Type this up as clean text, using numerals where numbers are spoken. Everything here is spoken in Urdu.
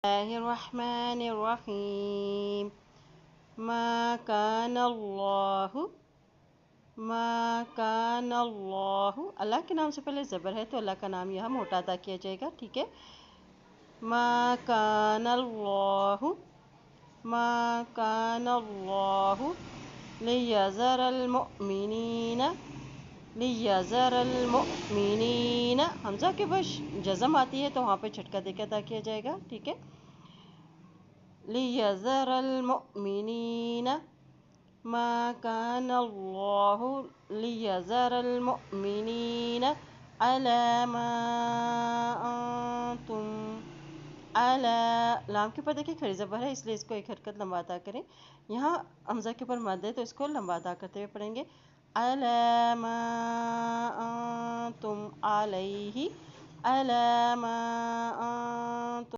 الرحمن الرحیم ما کان اللہ ما کان اللہ، اللہ کے نام سے پہلے زبر ہے تو اللہ کا نام یہاں موٹا ادا کیا جائے گا، ٹھیک ہے۔ ما کان اللہ ما کان اللہ لیذر المؤمنین لیذر المؤمنین، حمزہ کے بش جزم آتی ہے تو وہاں پہ جھٹکا دے کے ادا کیا جائے گا، ٹھیک ہے۔ لیذر المؤمنین ما کان اللہ لیذر المؤمنین علی ما انتم علی، لام کے اوپر دیکھیں کھڑی زبر ہے اس لیے اس کو ایک حرکت لمبا ادا کریں، یہاں حمزہ کے اوپر مد ہے تو اس کو لمبا ادا کرتے ہوئے پڑھیں گے علی ما انتم علیہ علی ما انتم